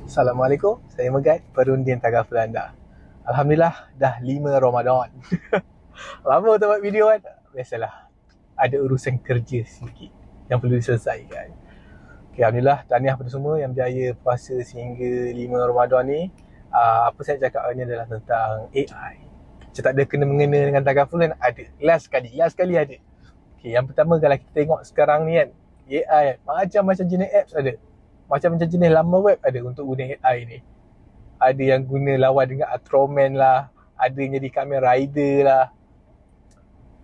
Assalamualaikum, saya Megat, perunding tagaful anda. Alhamdulillah, dah 5 Ramadan. Lama tak buat video kan? Biasalah, ada urusan kerja sikit yang perlu diselesaikan. Okay, Alhamdulillah, tahniah pada semua yang berjaya puasa sehingga 5 Ramadan ni. Apa saya cakap ni adalah tentang AI. Macam tak ada kena-mengena dengan tagaful kan? Ada. Last kali ada. Okay, yang pertama kalau kita tengok sekarang ni kan, AI macam-macam jenis apps ada. Macam-macam jenis laman web ada untuk guna AI ni. Ada yang guna lawan dengan Ultraman lah, ada yang jadi Kamen Rider lah.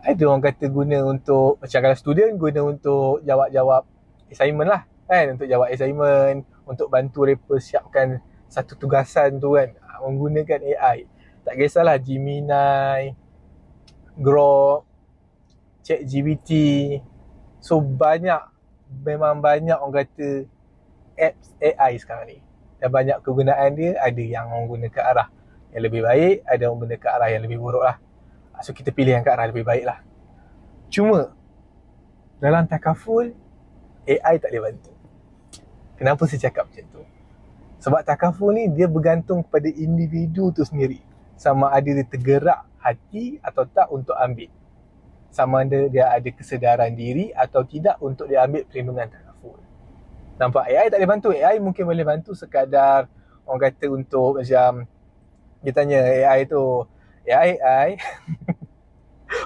Ada orang kata guna untuk, macam kalau student guna untuk jawab-jawab assignment lah kan, untuk jawab assignment, untuk bantu mereka siapkan satu tugasan tu kan, menggunakan AI. Tak kisahlah Gemini, Grok, ChatGPT. So memang banyak orang kata apps AI sekarang ni. Dan banyak kegunaan dia, ada yang orang guna ke arah yang lebih baik, ada orang guna ke arah yang lebih buruk lah. So kita pilih yang ke arah lebih baik lah. Cuma dalam takaful, AI tak boleh bantu. Kenapa saya cakap macam tu? Sebab takaful ni dia bergantung kepada individu tu sendiri, sama ada dia tergerak hati atau tak untuk ambil, sama ada dia ada kesedaran diri atau tidak untuk dia ambil perlindungan takaful. Nampak AI tak boleh bantu. AI mungkin boleh bantu sekadar orang kata untuk macam dia tanya AI tu, AI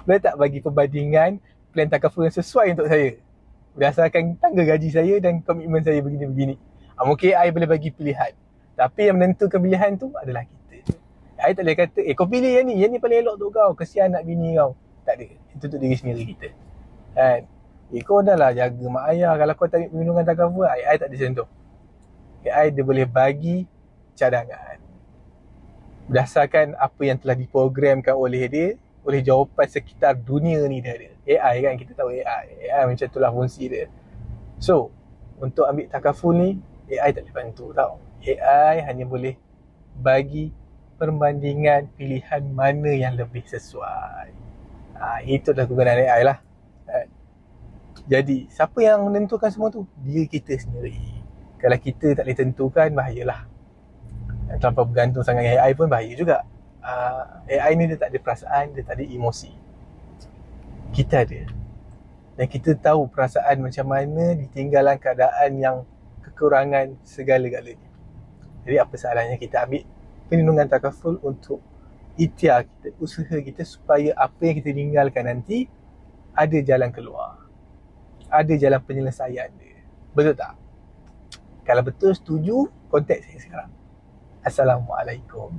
boleh tak bagi perbandingan plan takaful yang sesuai untuk saya berdasarkan tangga gaji saya dan komitmen saya begini-begini. Mungkin AI boleh bagi pilihan, tapi yang menentukan pilihan tu adalah kita. AI tak boleh kata kau pilih yang ni paling elok untuk kau, kesian anak bini kau. Tak ada. Itu untuk diri sendiri kita kan. Kau dah lah jaga mak ayah, kalau kau tak ambil perlindungan takaful, AI tak disentuh. AI dia boleh bagi cadangan berdasarkan apa yang telah diprogramkan oleh dia, oleh jawapan sekitar dunia ni dia ada. AI kan, kita tahu AI macam itulah fungsi dia. So untuk ambil takaful ni, AI tak boleh bantu tau. AI hanya boleh bagi perbandingan pilihan mana yang lebih sesuai. Itu dah kegunaan AI lah. Jadi siapa yang menentukan semua tu? Diri kita sendiri. Kalau kita tak boleh tentukan, bahayalah. Terlampau bergantung sangat dengan AI pun bahaya juga. AI ni dia tak ada perasaan, dia tak ada emosi. Kita ada. Dan kita tahu perasaan macam mana ditinggalan keadaan yang kekurangan segala-galanya. Jadi apa salahnya kita ambil perlindungan takaful untuk ikhtiar kita, usaha kita, supaya apa yang kita tinggalkan nanti ada jalan keluar, ada jalan penyelesaian dia. Betul tak? Kalau betul setuju, kontak saya sekarang. Assalamualaikum.